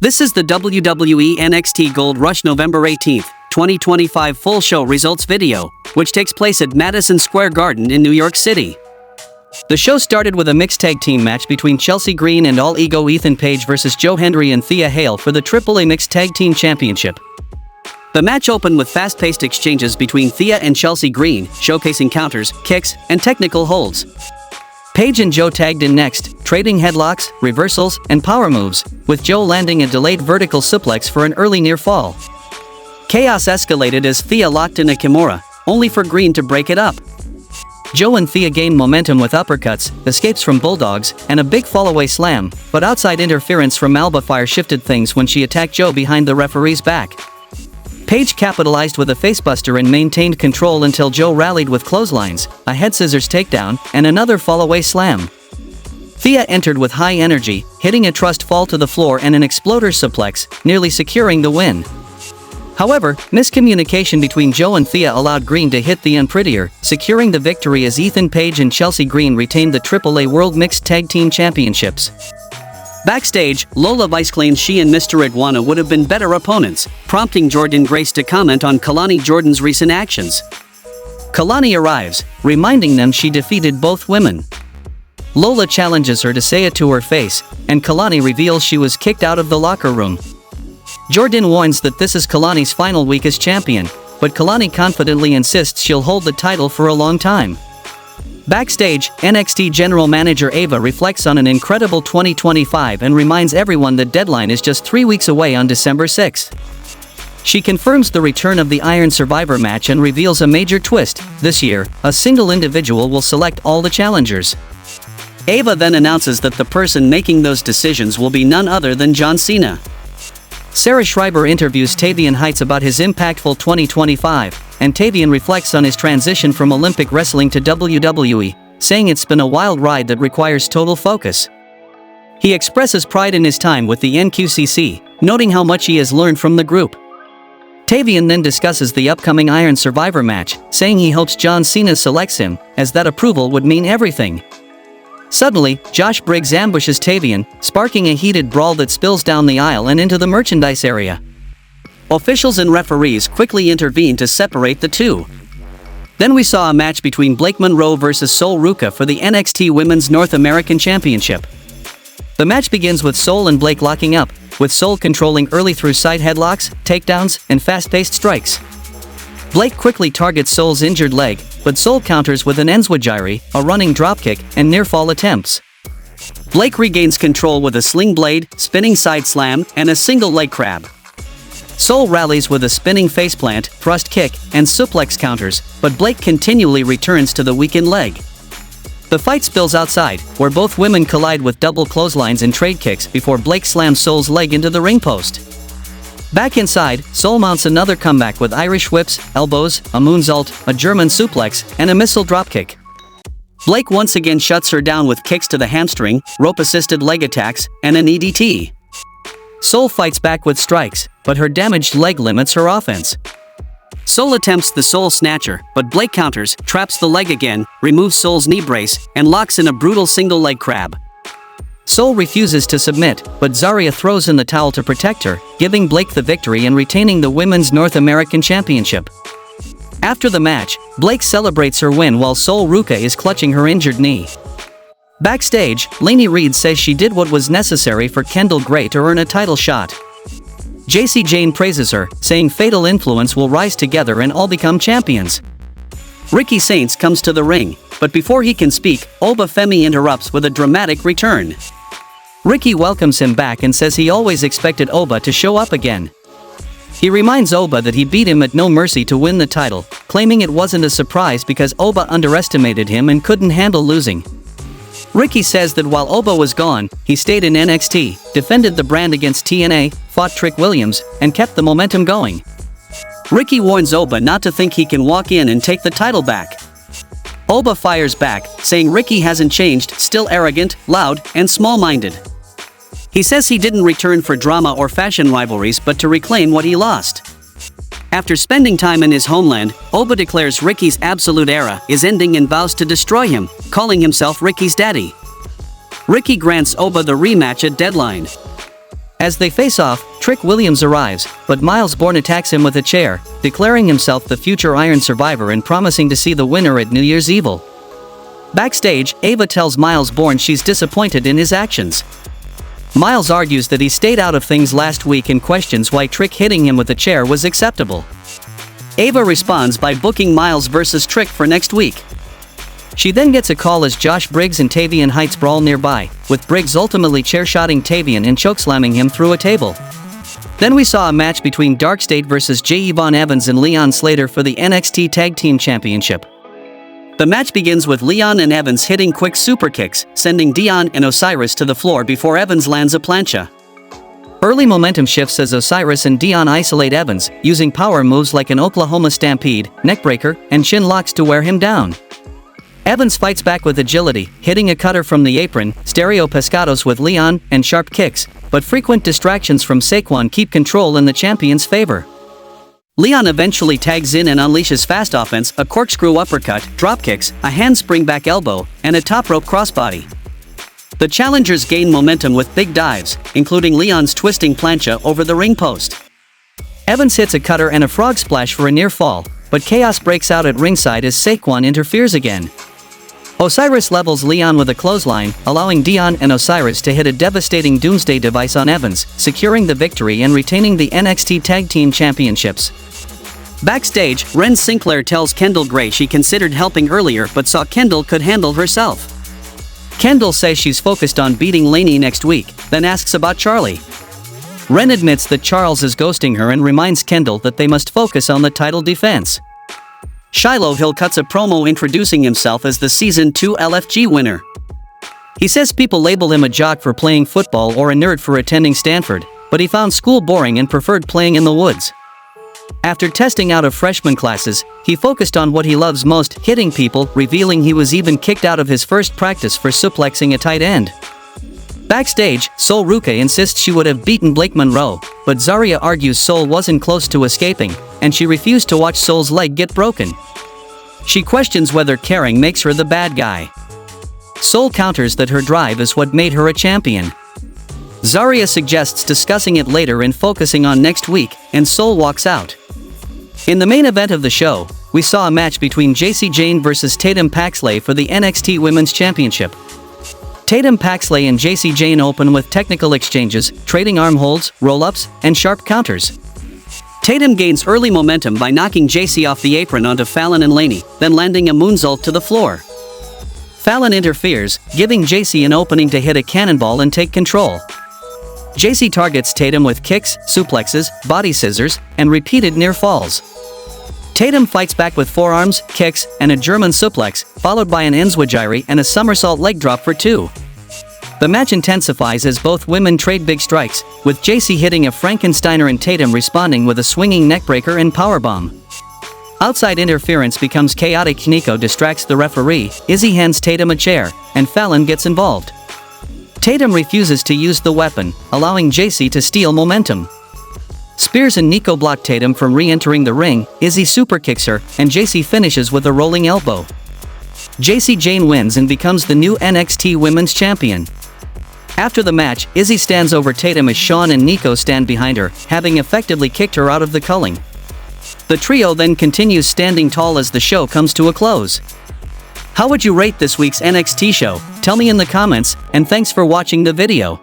This is the WWE NXT Gold Rush November 18, 2025 full show results video, which takes place at Madison Square Garden in New York City. The show started with a mixed tag team match between Chelsea Green and All Ego Ethan Page versus Hendry and Thea Hale for the AAA Mixed Tag Team Championship. The match opened with fast-paced exchanges between Thea and Chelsea Green, showcasing counters, kicks, and technical holds. Page and Joe tagged in next, trading headlocks, reversals, and power moves, with Joe landing a delayed vertical suplex for an early near fall. Chaos escalated as Thea locked in a Kimura, only for Green to break it up. Joe and Thea gained momentum with uppercuts, escapes from bulldogs, and a big fallaway slam, but outside interference from Alba Fire shifted things when she attacked Joe behind the referee's back. Page capitalized with a facebuster and maintained control until Joe rallied with clotheslines, a head scissors takedown, and another fallaway slam. Thea entered with high energy, hitting a trust fall to the floor and an exploder suplex, nearly securing the win. However, miscommunication between Joe and Thea allowed Green to hit the unprettier, securing the victory as Ethan Page and Chelsea Green retained the AAA World Mixed Tag Team Championships. Backstage, Lola Vice claimed she and Mr. Iguana would have been better opponents, prompting Jordan Grace to comment on Kelani Jordan's recent actions. Kelani arrives, reminding them she defeated both women. Lola challenges her to say it to her face, and Kelani reveals she was kicked out of the locker room. Jordan warns that this is Kelani's final week as champion, but Kelani confidently insists she'll hold the title for a long time. Backstage, NXT General Manager Ava reflects on an incredible 2025 and reminds everyone that Deadline is just 3 weeks away on December 6th. She confirms the return of the Iron Survivor match and reveals a major twist: this year, a single individual will select all the challengers. Ava then announces that the person making those decisions will be none other than John Cena. Sarah Schreiber interviews Tavian Heights about his impactful 2025, and Tavion reflects on his transition from Olympic wrestling to WWE, saying it's been a wild ride that requires total focus. He expresses pride in his time with the NQCC, noting how much he has learned from the group. Tavion then discusses the upcoming Iron Survivor match, saying he hopes John Cena selects him, as that approval would mean everything. Suddenly, Josh Briggs ambushes Tavion, sparking a heated brawl that spills down the aisle and into the merchandise area. Officials and referees quickly intervene to separate the two. Then we saw a match between Blake Monroe versus Sol Ruca for the NXT Women's North American Championship. The match begins with Sol and Blake locking up, with Sol controlling early through side headlocks, takedowns, and fast-paced strikes. Blake quickly targets Sol's injured leg, but Sol counters with an enzwajiri, a running dropkick, and near-fall attempts. Blake regains control with a sling blade, spinning side slam, and a single leg crab. Sol rallies with a spinning faceplant, thrust kick, and suplex counters, but Blake continually returns to the weakened leg. The fight spills outside, where both women collide with double clotheslines and trade kicks before Blake slams Sol's leg into the ring post. Back inside, Sol mounts another comeback with Irish whips, elbows, a moonsault, a German suplex, and a missile dropkick. Blake once again shuts her down with kicks to the hamstring, rope-assisted leg attacks, and an EDT. Sol fights back with strikes, but her damaged leg limits her offense. Sol attempts the Sol Snatcher, but Blake counters, traps the leg again, removes Sol's knee brace, and locks in a brutal single leg crab. Sol refuses to submit, but Zarya throws in the towel to protect her, giving Blake the victory and retaining the Women's North American Championship. After the match, Blake celebrates her win while Sol Ruca is clutching her injured knee. Backstage, Lainey Reed says she did what was necessary for Kendall Gray to earn a title shot. Jacy Jayne praises her, saying Fatal Influence will rise together and all become champions. Ricky Saints comes to the ring, but before he can speak, Oba Femi interrupts with a dramatic return. Ricky welcomes him back and says he always expected Oba to show up again. He reminds Oba that he beat him at No Mercy to win the title, claiming it wasn't a surprise because Oba underestimated him and couldn't handle losing. Ricky says that while Oba was gone, he stayed in NXT, defended the brand against TNA, fought Trick Williams, and kept the momentum going. Ricky warns Oba not to think he can walk in and take the title back. Oba fires back, saying Ricky hasn't changed, still arrogant, loud, and small-minded. He says he didn't return for drama or fashion rivalries but to reclaim what he lost. After spending time in his homeland, Oba declares Ricky's absolute era is ending and vows to destroy him, calling himself Ricky's daddy. Ricky grants Oba the rematch at Deadline. As they face off, Trick Williams arrives, but Miles Bourne attacks him with a chair, declaring himself the future Iron Survivor and promising to see the winner at New Year's Evil. Backstage, Ava tells Miles Bourne she's disappointed in his actions. Miles argues that he stayed out of things last week and questions why Trick hitting him with a chair was acceptable. Ava responds by booking Miles vs. Trick for next week. She then gets a call as Josh Briggs and Tavian Heights brawl nearby, with Briggs ultimately chair-shotting Tavion and chokeslamming him through a table. Then we saw a match between Darkstate vs. J. Yvonne Evans and Leon Slater for the NXT Tag Team Championship. The match begins with Leon and Evans hitting quick super kicks, sending Dion and Osiris to the floor before Evans lands a plancha. Early momentum shifts as Osiris and Dion isolate Evans, using power moves like an Oklahoma Stampede, neckbreaker, and chin locks to wear him down. Evans fights back with agility, hitting a cutter from the apron, stereo pescados with Leon, and sharp kicks, but frequent distractions from Saquon keep control in the champion's favor. Leon eventually tags in and unleashes fast offense, a corkscrew uppercut, dropkicks, a handspring back elbow, and a top rope crossbody. The challengers gain momentum with big dives, including Leon's twisting plancha over the ring post. Evans hits a cutter and a frog splash for a near fall, but chaos breaks out at ringside as Saquon interferes again. Osiris levels Leon with a clothesline, allowing Dion and Osiris to hit a devastating Doomsday device on Evans, securing the victory and retaining the NXT Tag Team Championships. Backstage, Ren Sinclair tells Kendall Gray she considered helping earlier but saw Kendall could handle herself. Kendall says she's focused on beating Laney next week, then asks about Charlie. Ren admits that Charles is ghosting her and reminds Kendall that they must focus on the title defense. Shiloh Hill cuts a promo introducing himself as the Season 2 LFG winner. He says people label him a jock for playing football or a nerd for attending Stanford, but he found school boring and preferred playing in the woods. After testing out of freshman classes, he focused on what he loves most, hitting people, revealing he was even kicked out of his first practice for suplexing a tight end. Backstage, Sol Ruca insists she would have beaten Blake Monroe, but Zarya argues Sol wasn't close to escaping, and she refused to watch Sol's leg get broken. She questions whether caring makes her the bad guy. Sol counters that her drive is what made her a champion. Zarya suggests discussing it later and focusing on next week, and Sol walks out. In the main event of the show, we saw a match between Jacy Jayne vs. Tatum Paxley for the NXT Women's Championship. Tatum Paxley and Jacy Jayne open with technical exchanges, trading arm holds, roll-ups, and sharp counters. Tatum gains early momentum by knocking Jacy off the apron onto Fallon and Laney, then landing a moonsault to the floor. Fallon interferes, giving Jacy an opening to hit a cannonball and take control. Jacy targets Tatum with kicks, suplexes, body scissors, and repeated near falls. Tatum fights back with forearms, kicks, and a German suplex, followed by an enzwajiri and a somersault leg drop for 2. The match intensifies as both women trade big strikes, with Jacy hitting a Frankensteiner and Tatum responding with a swinging neckbreaker and powerbomb. Outside interference becomes chaotic. Nico distracts the referee, Izzi hands Tatum a chair, and Fallon gets involved. Tatum refuses to use the weapon, allowing Jacy to steal momentum. Spears and Nico block Tatum from re-entering the ring, Izzi superkicks her, and Jacy finishes with a rolling elbow. Jacy Jayne wins and becomes the new NXT Women's Champion. After the match, Izzi stands over Tatum as Sean and Nico stand behind her, having effectively kicked her out of the culling. The trio then continues standing tall as the show comes to a close. How would you rate this week's NXT show? Tell me in the comments, and thanks for watching the video.